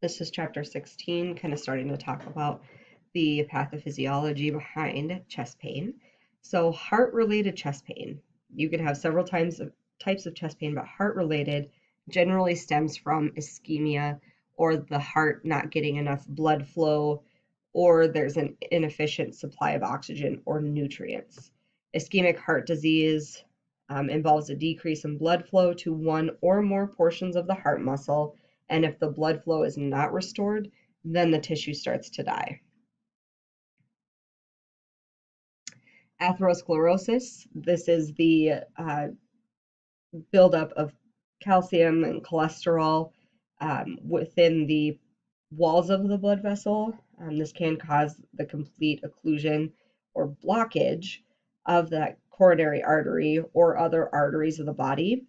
This is chapter 16, kind of starting to talk about the pathophysiology behind chest pain. So, heart-related chest pain. You can have several types of chest pain, but heart-related generally stems from ischemia or the heart not getting enough blood flow, or there's an inefficient supply of oxygen or nutrients. Ischemic heart disease involves a decrease in blood flow to one or more portions of the heart muscle, and if the blood flow is not restored, then the tissue starts to die. Atherosclerosis, this is the buildup of calcium and cholesterol within the walls of the blood vessel. This can cause the complete occlusion or blockage of that coronary artery or other arteries of the body.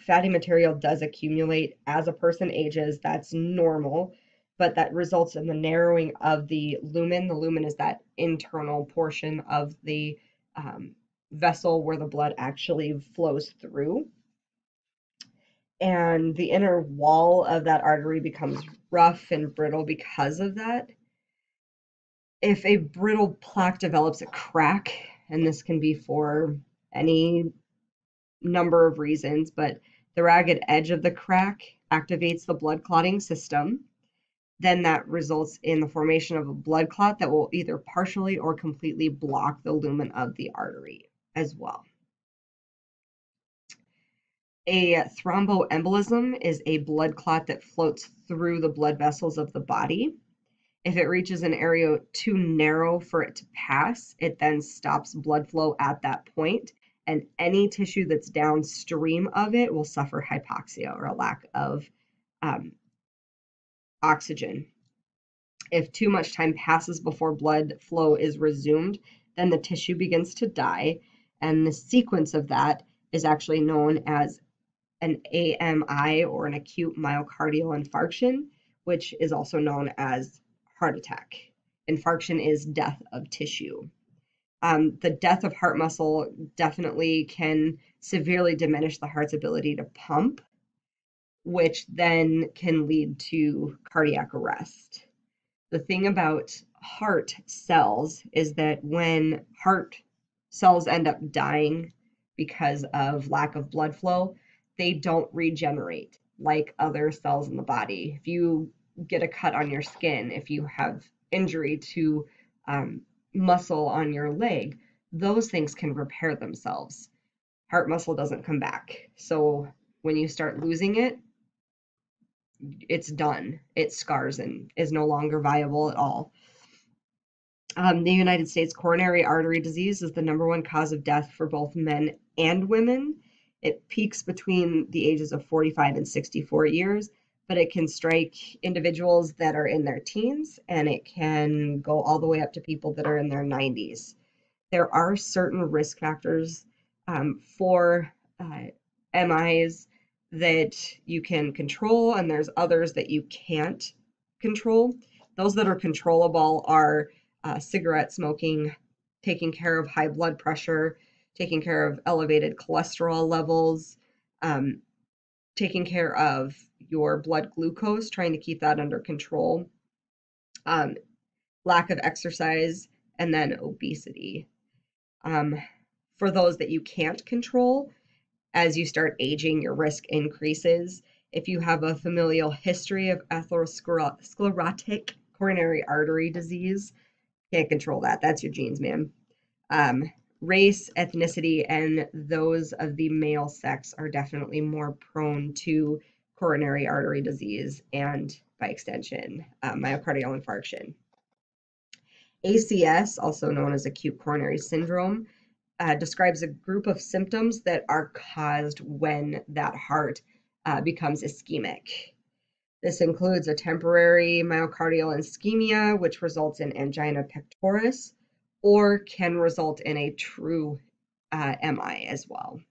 Fatty material does accumulate as a person ages. That's normal, but that results in the narrowing of the lumen. The lumen is that internal portion of the vessel where the blood actually flows through. And the inner wall of that artery becomes rough and brittle because of that. If a brittle plaque develops a crack, and this can be for any number of reasons, but the ragged edge of the crack activates the blood clotting system. Then that results in the formation of a blood clot that will either partially or completely block the lumen of the artery as well. A thromboembolism is a blood clot that floats through the blood vessels of the body. If it reaches an area too narrow for it to pass, it then stops blood flow at that point, and any tissue that's downstream of it will suffer hypoxia or a lack of oxygen. If too much time passes before blood flow is resumed, then the tissue begins to die, and the sequence of that is actually known as an AMI, or an acute myocardial infarction, which is also known as heart attack. Infarction is death of tissue. The death of heart muscle definitely can severely diminish the heart's ability to pump, which then can lead to cardiac arrest. The thing about heart cells is that when heart cells end up dying because of lack of blood flow, they don't regenerate like other cells in the body. If you get a cut on your skin, if you have injury to muscle on your leg, those things can repair themselves. Heart muscle doesn't come back. So when you start losing it, it's done. It scars and is no longer viable at all. The United States coronary artery disease is the #1 cause of death for both men and women. It peaks between the ages of 45 and 64 years, but it can strike individuals that are in their teens, and it can go all the way up to people that are in their 90s. There are certain risk factors for MIs that you can control, and there's others that you can't control. Those that are controllable are cigarette smoking, taking care of high blood pressure, taking care of elevated cholesterol levels, taking care of your blood glucose, trying to keep that under control, lack of exercise, and then obesity. For those that you can't control, as you start aging, your risk increases. If you have a familial history of atherosclerotic coronary artery disease, can't control that. That's your genes, man. Race, ethnicity, and those of the male sex are definitely more prone to coronary artery disease and, by extension, myocardial infarction. ACS, also known as acute coronary syndrome, describes a group of symptoms that are caused when that heart becomes ischemic. This includes a temporary myocardial ischemia, which results in angina pectoris, or can result in a true MI as well.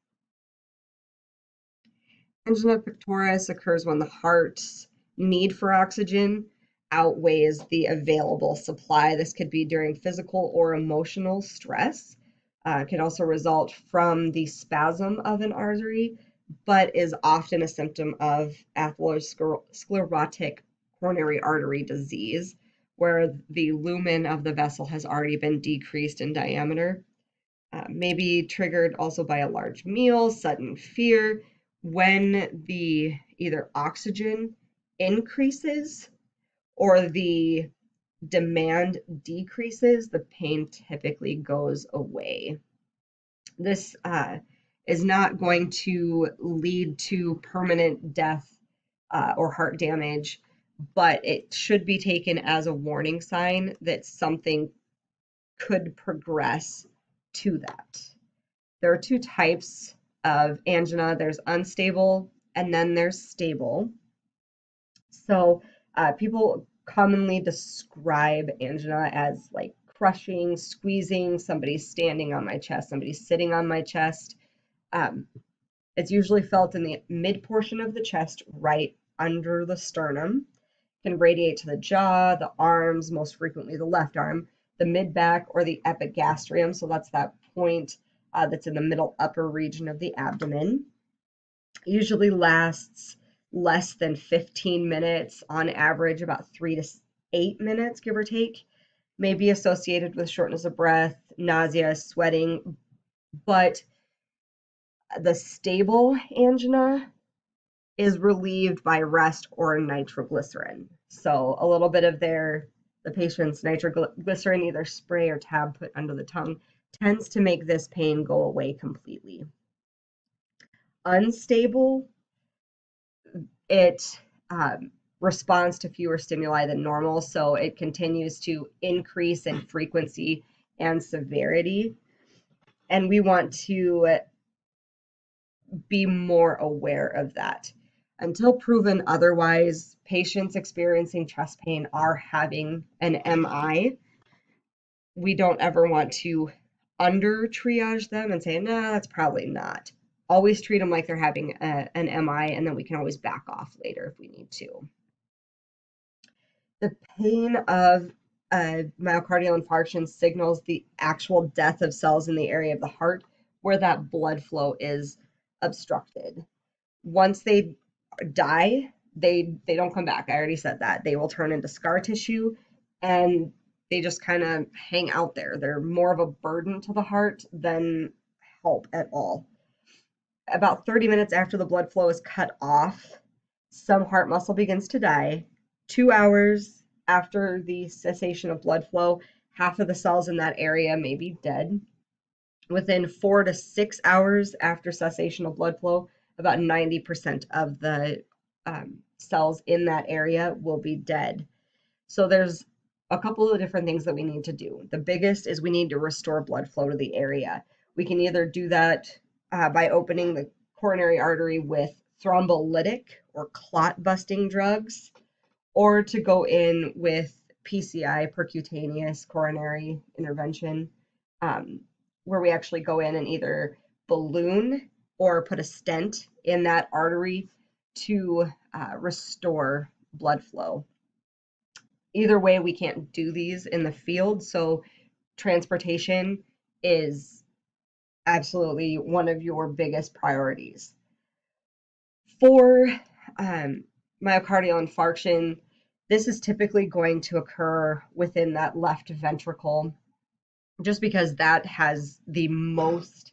Angina pectoris occurs when the heart's need for oxygen outweighs the available supply. This could be during physical or emotional stress. Can also result from the spasm of an artery, but is often a symptom of atherosclerotic coronary artery disease, where the lumen of the vessel has already been decreased in diameter. Maybe triggered also by a large meal, sudden fear. When the either oxygen increases or the demand decreases, the pain typically goes away. This is not going to lead to permanent death or heart damage, but it should be taken as a warning sign that something could progress to that. There are two types of angina. There's unstable and then there's stable. So people commonly describe angina as like crushing, squeezing, somebody's standing on my chest, somebody's sitting on my chest. It's usually felt in the mid portion of the chest, right under the sternum, can radiate to the jaw, the arms, most frequently the left arm, the mid-back or the epigastrium, so that's that point that's in the middle upper region of the abdomen. It usually lasts less than 15 minutes, on average about 3 to 8 minutes, give or take. May be associated with shortness of breath, nausea, sweating, but the stable angina is relieved by rest or nitroglycerin. So a little bit of the patient's nitroglycerin, either spray or tab put under the tongue, tends to make this pain go away completely. Unstable, it responds to fewer stimuli than normal, so it continues to increase in frequency and severity. And we want to be more aware of that. Until proven otherwise, patients experiencing chest pain are having an MI. We don't ever want to under triage them and say, no, that's probably not. Always treat them like they're having an MI, and then we can always back off later if we need to. The pain of myocardial infarction signals the actual death of cells in the area of the heart where that blood flow is obstructed. Once they die, they don't come back. I already said that. They will turn into scar tissue and they just kind of hang out there. They're more of a burden to the heart than help at all. About 30 minutes after the blood flow is cut off, some heart muscle begins to die. 2 hours after the cessation of blood flow, half of the cells in that area may be dead. Within 4 to 6 hours after cessation of blood flow, about 90% of the cells in that area will be dead. So there's a couple of different things that we need to do. The biggest is we need to restore blood flow to the area. We can either do that by opening the coronary artery with thrombolytic or clot busting drugs, or to go in with PCI, percutaneous coronary intervention, where we actually go in and either balloon or put a stent in that artery to restore blood flow. Either way, we can't do these in the field, so transportation is absolutely one of your biggest priorities. For myocardial infarction, this is typically going to occur within that left ventricle, just because that has the most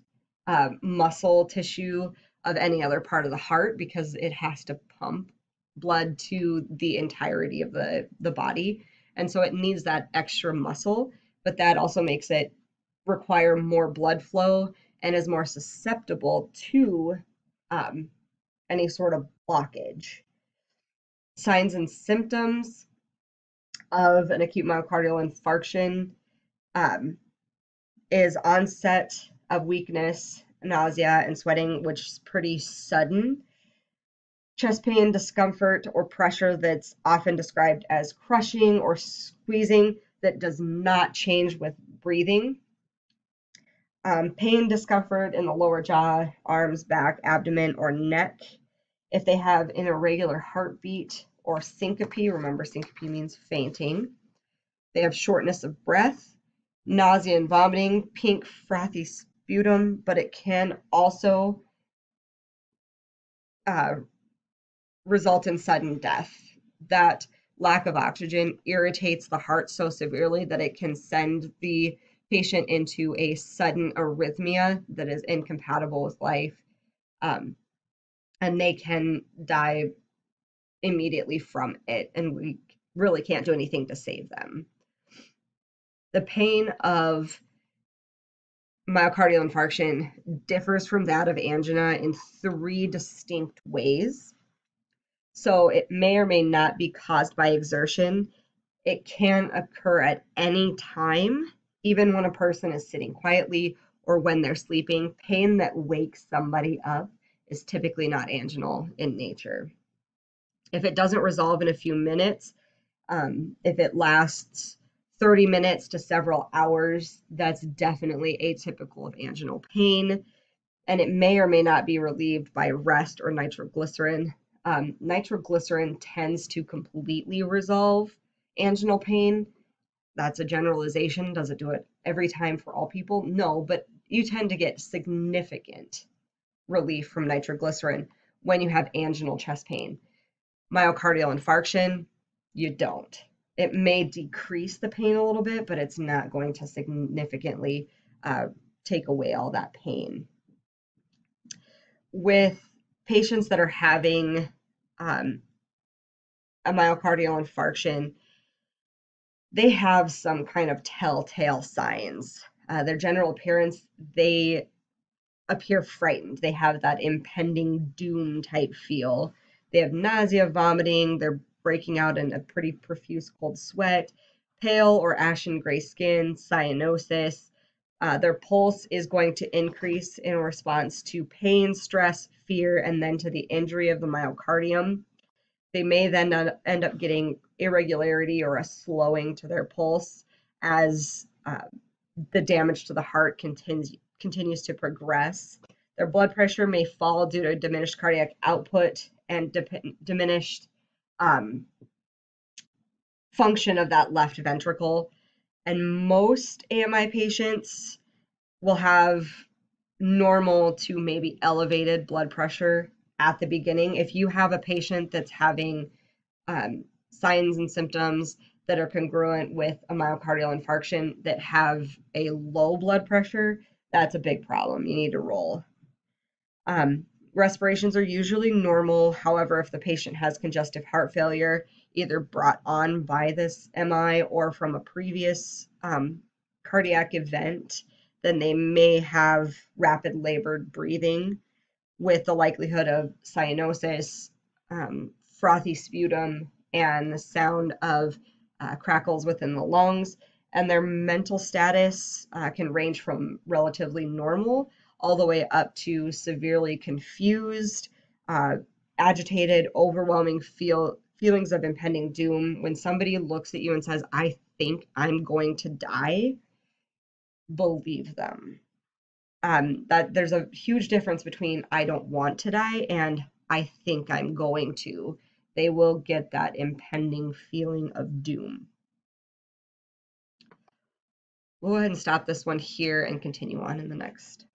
muscle tissue of any other part of the heart, because it has to pump blood to the entirety of the body. And so it needs that extra muscle, but that also makes it require more blood flow and is more susceptible to any sort of blockage. Signs and symptoms of an acute myocardial infarction is onset of weakness, nausea, and sweating, which is pretty sudden. Chest pain, discomfort, or pressure that's often described as crushing or squeezing that does not change with breathing. Pain, discomfort in the lower jaw, arms, back, abdomen, or neck. If they have an irregular heartbeat or syncope, remember syncope means fainting. They have shortness of breath, nausea and vomiting, pink frothy sputum, but it can also result in sudden death. That lack of oxygen irritates the heart so severely that it can send the patient into a sudden arrhythmia that is incompatible with life. And they can die immediately from it, and we really can't do anything to save them. The pain of myocardial infarction differs from that of angina in 3 distinct ways. So it may or may not be caused by exertion. It can occur at any time, even when a person is sitting quietly or when they're sleeping. Pain that wakes somebody up is typically not anginal in nature. If it doesn't resolve in a few minutes, if it lasts 30 minutes to several hours, that's definitely atypical of anginal pain, and it may or may not be relieved by rest or nitroglycerin. Nitroglycerin tends to completely resolve anginal pain. That's a generalization. Does it do it every time for all people? No, but you tend to get significant relief from nitroglycerin when you have anginal chest pain. Myocardial infarction, you don't. It may decrease the pain a little bit, but it's not going to significantly take away all that pain. With patients that are having a myocardial infarction, they have some kind of telltale signs. Their general appearance, they appear frightened. They have that impending doom type feel. They have nausea, vomiting, they're breaking out in a pretty profuse cold sweat, pale or ashen gray skin, cyanosis. Their pulse is going to increase in response to pain, stress, fear, and then to the injury of the myocardium. They may then end up getting irregularity or a slowing to their pulse as the damage to the heart continues to progress. Their blood pressure may fall due to diminished cardiac output and diminished function of that left ventricle. And most AMI patients will have normal to maybe elevated blood pressure at the beginning. If you have a patient that's having signs and symptoms that are congruent with a myocardial infarction that have a low blood pressure, that's a big problem. You need to roll. Respirations are usually normal. However, if the patient has congestive heart failure, either brought on by this MI or from a previous cardiac event, then they may have rapid labored breathing with the likelihood of cyanosis, frothy sputum, and the sound of crackles within the lungs. And their mental status can range from relatively normal all the way up to severely confused, agitated, overwhelming feelings of impending doom. When somebody looks at you and says, "I think I'm going to die," believe them. That there's a huge difference between "I don't want to die" and "I think I'm going to." They will get that impending feeling of doom. We'll go ahead and stop this one here and continue on in the next.